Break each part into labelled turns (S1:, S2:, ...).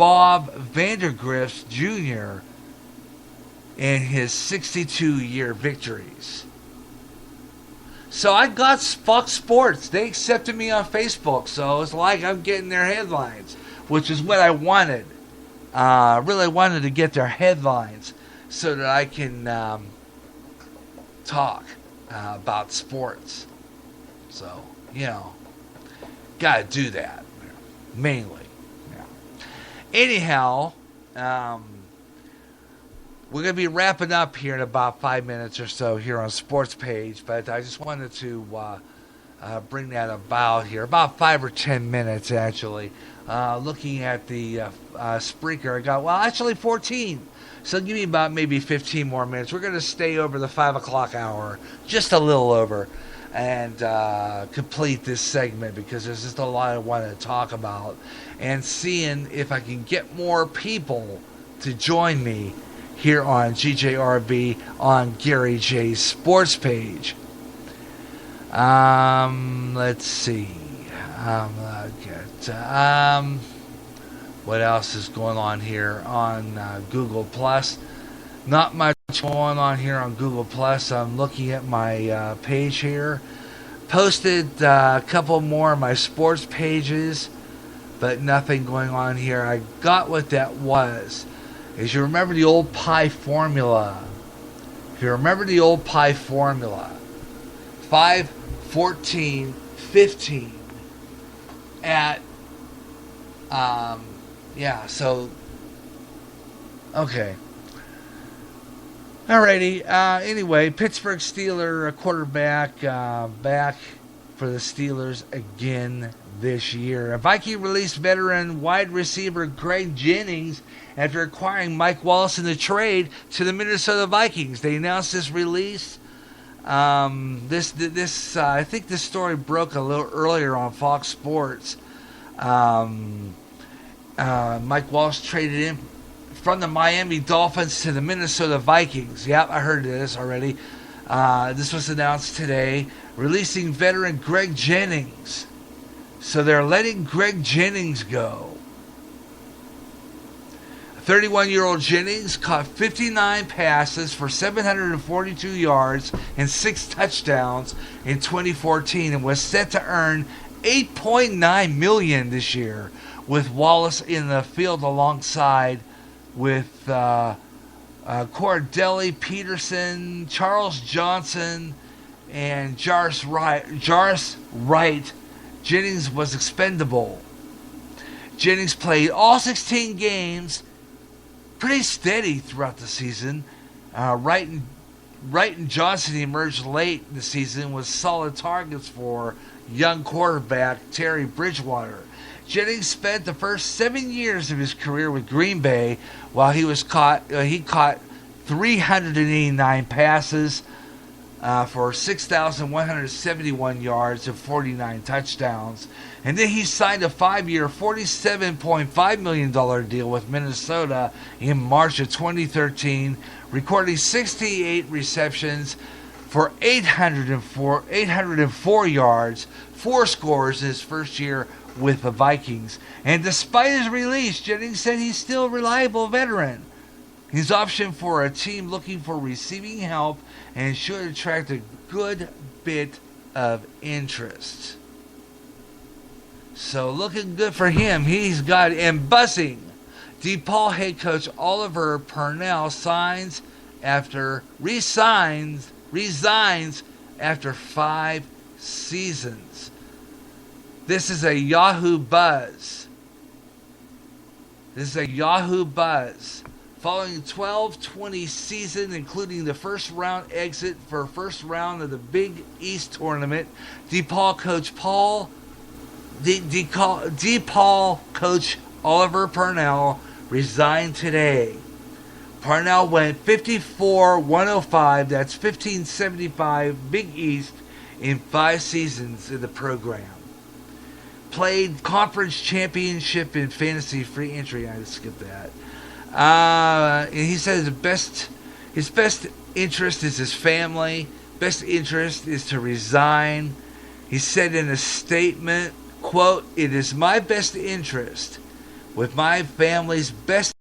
S1: Bob Vandergrift Jr. in his 62-year victories. So I got Fox Sports. They accepted me on Facebook, so it's like I'm getting their headlines, which is what I wanted. Really wanted to get their headlines so that I can talk about sports. So, gotta do that, mainly. Yeah. Anyhow, we're going to be wrapping up here in about 5 minutes or so here on Sports Page, but I just wanted to bring that about here, about 5 or 10 minutes actually. Looking at the Spreaker, I got, actually 14. So give me about maybe 15 more minutes. We're going to stay over the 5 o'clock hour, just a little over, and complete this segment because there's just a lot I want to talk about. And seeing if I can get more people to join me here on GJRB on Gary J's Sports Page. Let's see. What else is going on here on Google Plus? Not much going on here on Google Plus. I'm looking at my page here. Posted a couple more of my sports pages, but nothing going on here. I got what that was. Is you remember the old pie formula? If you remember the old pie formula, 5, 14, 15 at, so, okay. Alrighty, anyway, Pittsburgh Steelers quarterback back for the Steelers again this year. A Viking released veteran wide receiver Greg Jennings after acquiring Mike Wallace in the trade to the Minnesota Vikings. They announced this release. I think this story broke a little earlier on Fox Sports. Mike Wallace traded in from the Miami Dolphins to the Minnesota Vikings. Yep, I heard this already. This was announced today. Releasing veteran Greg Jennings. So they're letting Greg Jennings go. 31-year-old Jennings caught 59 passes for 742 yards and 6 touchdowns in 2014 and was set to earn $8.9 million this year, with Wallace in the field alongside with Cordelli Peterson, Charles Johnson, and Jairus Wright. Jennings was expendable. Jennings played all 16 games, pretty steady throughout the season. Wright and Johnson emerged late in the season with solid targets for young quarterback Terry Bridgewater. Jennings spent the first 7 years of his career with Green Bay, while he caught 389 passes for 6,171 yards and 49 touchdowns. And then he signed a 5-year, $47.5 million deal with Minnesota in March of 2013, recording 68 receptions for 804 yards, 4 scores in his first year with the Vikings. And despite his release, Jennings said he's still a reliable veteran. He's option for a team looking for receiving help and should attract a good bit of interest. So looking good for him. He's got, and buzzing. DePaul head coach Oliver Purnell resigns after 5 seasons. This is a Yahoo Buzz. Following 12-20 season, including the first round exit for first round of the Big East tournament, DePaul coach Oliver Purnell resigned today. Purnell went 54-105, that's 1575 Big East in 5 seasons in the program. Played conference championship in fantasy free entry. I just skipped that. And he said his best interest is his family. Best interest is to resign. He said in a statement, quote, "It is my best interest. with my family's best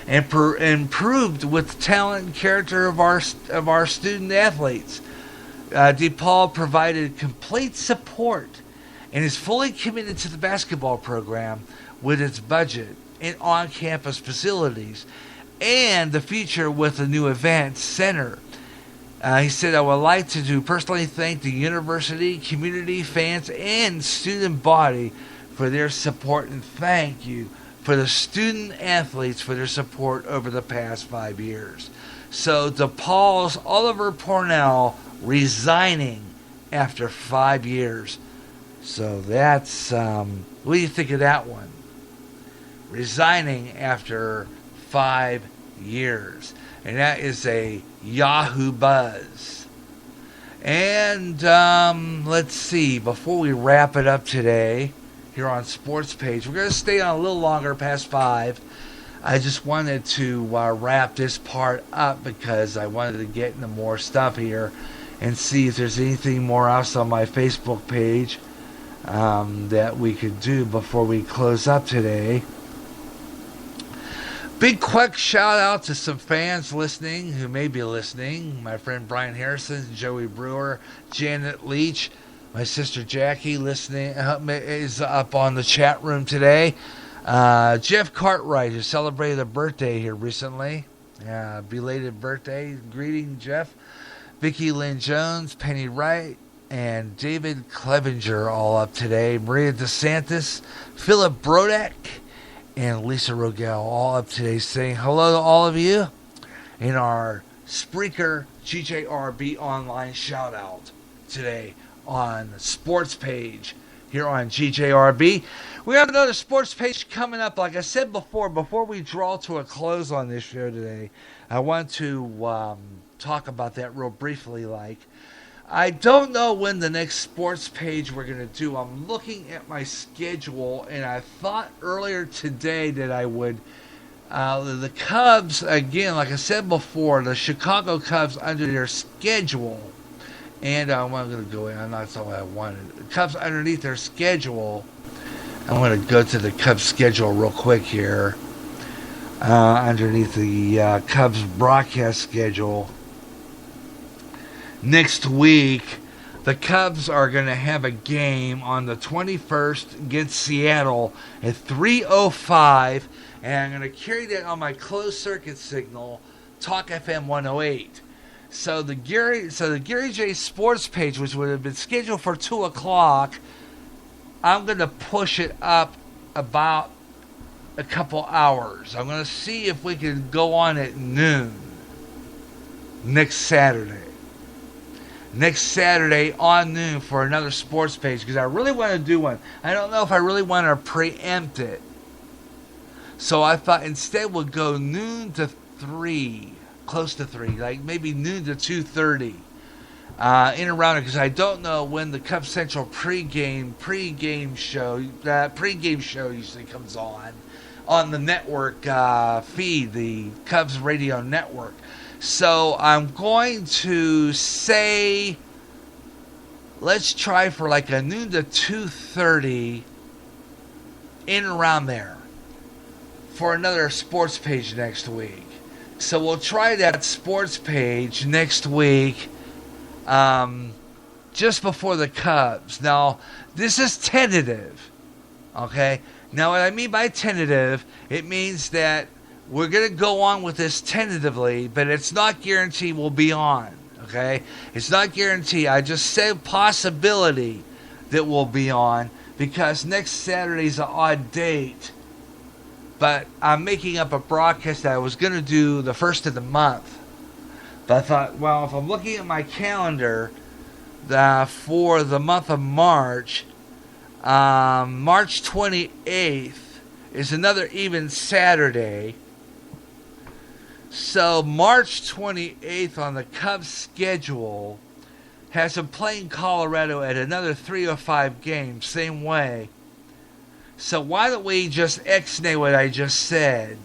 S1: and improved with the talent and character of our student athletes. DePaul provided complete support and is fully committed to the basketball program with its budget and on-campus facilities and the future with a new event center. He said, I would like to personally thank the university, community, fans, and student body for their support, and thank you for the student athletes for their support over the past 5 years. So DePaul's Oliver Pornell resigning after 5 years. So that's, what do you think of that one? Resigning after 5 years. And that is a Yahoo Buzz. And let's see, before we wrap it up today, here on Sports Page, we're going to stay on a little longer past 5. I just wanted to wrap this part up because I wanted to get into more stuff here and see if there's anything more else on my Facebook page that we could do before we close up today. Big quick shout out to some fans listening who may be listening. My friend Brian Harrison, Joey Brewer, Janet Leach, my sister Jackie listening is up on the chat room today. Jeff Cartwright, who celebrated a birthday here recently. Belated birthday. Greeting, Jeff. Vicki Lynn Jones, Penny Wright, and David Clevenger all up today. Maria DeSantis, Philip Brodak, and Lisa Rogel all up today saying hello to all of you in our Spreaker GJRB online shout out today on Sports Page here on GJRB. We have another Sports Page coming up. Like I said before we draw to a close on this show today, I want to talk about that real briefly. I don't know when the next Sports Page we're going to do. I'm looking at my schedule, and I thought earlier today that I would. The Cubs, again, like I said before, the Chicago Cubs under their schedule. And I'm going to go in. I'm not saying what I wanted. The Cubs underneath their schedule. I'm going to go to the Cubs schedule real quick here. Underneath the Cubs broadcast schedule. Next week, the Cubs are going to have a game on the 21st against Seattle at 3:05. And I'm going to carry that on my closed circuit signal, Talk FM 108. So the Gary J Sports Page, which would have been scheduled for 2 o'clock, I'm going to push it up about a couple hours. I'm going to see if we can go on at noon next Saturday. Next Saturday on noon for another Sports Page because I really want to do one. I don't know if I really want to preempt it. So I thought instead we'll go noon to 3. Close to 3, like maybe noon to 2:30, in around it, because I don't know when the Cubs Central pregame show. That pregame show usually comes on the network feed, the Cubs radio network. So I'm going to say, let's try for like a noon to 2:30, in around there, for another Sports Page next week. So we'll try that Sports Page next week, just before the Cubs. Now, this is tentative, okay? Now, what I mean by tentative, it means that we're going to go on with this tentatively, but it's not guaranteed we'll be on, okay? It's not guaranteed. I just said possibility that we'll be on because next Saturday's an odd date. But I'm making up a broadcast that I was going to do the first of the month. But I thought, well, if I'm looking at my calendar for the month of March, March 28th is another even Saturday. So March 28th on the Cubs schedule has them playing Colorado at another 3:05 game, same way. So why don't we just X-nay what I just said?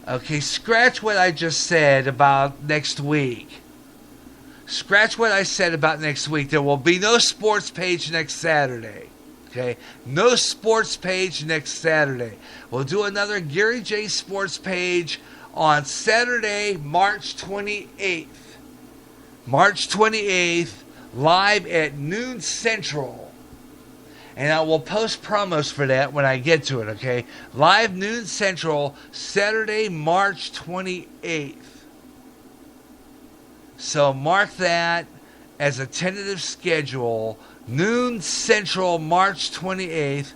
S1: Okay, scratch what I just said about next week. scratch what I said about next week. There will be no sports page next Saturday. Okay? No sports page next Saturday. We'll do another Gary J sports page on Saturday, March 28th. March 28th, live at noon Central. And I will post promos for that when I get to it, okay? Live noon Central, Saturday, March 28th. So mark that as a tentative schedule. Noon Central, March 28th,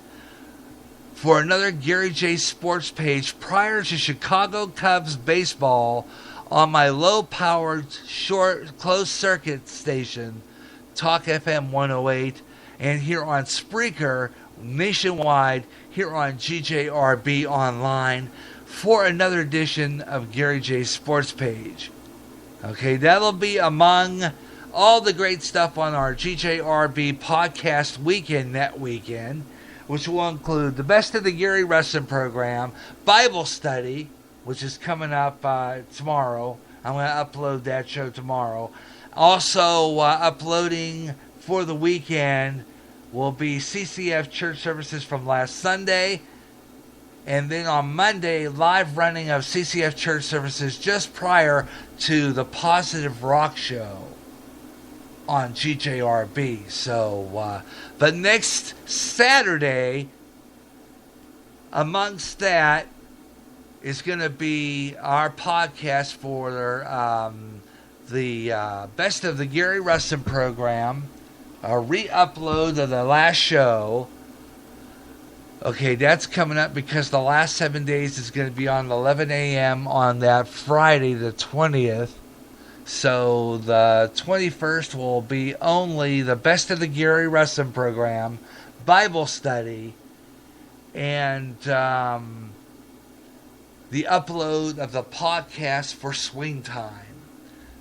S1: for another Gary J Sports page prior to Chicago Cubs baseball on my low-powered, short, closed-circuit station, Talk FM 108, and here on Spreaker nationwide, here on GJRB Online, for another edition of Gary J Sports page. Okay, that'll be among all the great stuff on our GJRB podcast weekend that weekend, which will include the Best of the Gary Wrestling Program, Bible Study, which is coming up tomorrow. I'm going to upload that show tomorrow. Also uploading for the weekend will be CCF church services from last Sunday. And then on Monday, live running of CCF church services just prior to the Positive Rock Show on GJRB. So, but next Saturday, amongst that, is going to be our podcast for the Best of the Gary Wrestling Program, a re-upload of the last show. Okay, that's coming up because the last 7 days is going to be on 11 a.m. on that Friday, the 20th. So the 21st will be only the Best of the Gary Wrestling Program, Bible Study, and the upload of the podcast for Swing Time.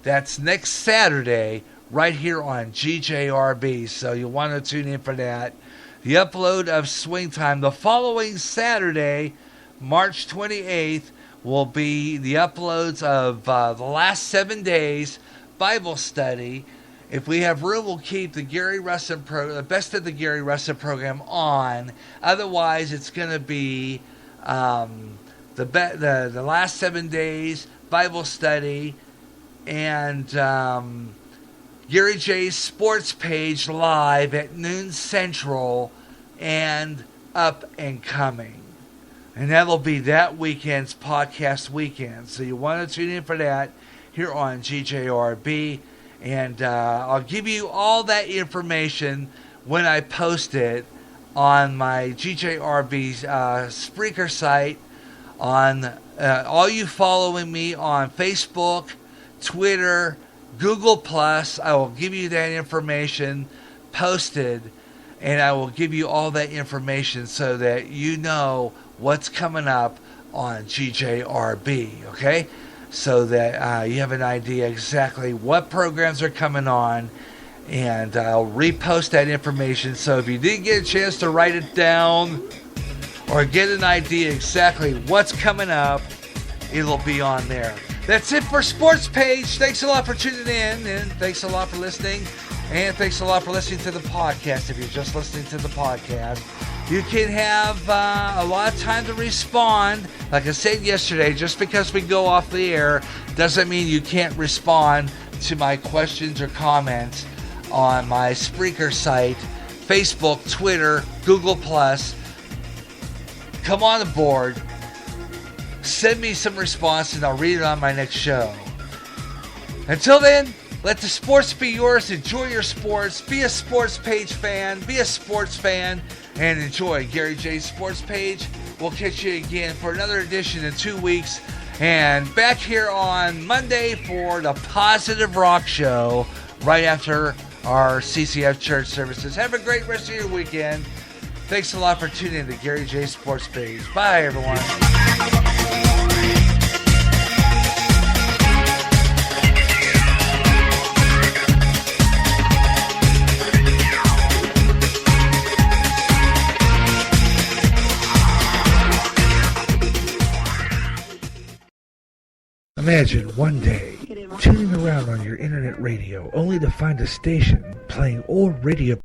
S1: That's next Saturday right here on GJRB. So you'll want to tune in for that. The upload of Swing Time the following Saturday, March 28th, will be the uploads of the last 7 days Bible Study. If we have room, we'll keep the Gary Wrestling the Best of the Gary Wrestling Program on. Otherwise, it's going to be the last 7 days Bible Study and Gary J's Sports page live at noon Central and Up and Coming. And that'll be that weekend's podcast weekend. So you want to tune in for that here on GJRB. And I'll give you all that information when I post it on my GJRB Spreaker site. On all you following me on Facebook, Twitter, Google Plus, I will give you that information posted, and I will give you all that information so that you know what's coming up on GJRB, okay? So that you have an idea exactly what programs are coming on, and I'll repost that information. So if you didn't get a chance to write it down or get an idea exactly what's coming up, it'll be on there. That's it for Sports Page. Thanks a lot for tuning in, and thanks a lot for listening, and thanks a lot for listening to the podcast. If you're just listening to the podcast, you can have a lot of time to respond. Like I said yesterday, just because we go off the air doesn't mean you can't respond to my questions or comments on my Spreaker site, Facebook, Twitter, Google+. Come on aboard. Send me some response and I'll read it on my next show. Until then, let the sports be yours. Enjoy your sports. Be a Sports Page fan. Be a sports fan. And enjoy Gary J's Sports Page. We'll catch you again for another edition in 2 weeks. And back here on Monday for the Positive Rock Show right after our CCF church services. Have a great rest of your weekend. Thanks a lot for tuning in to Gary J Sports Page. Bye, everyone. Imagine one day tuning around on your internet radio only to find a station playing old radio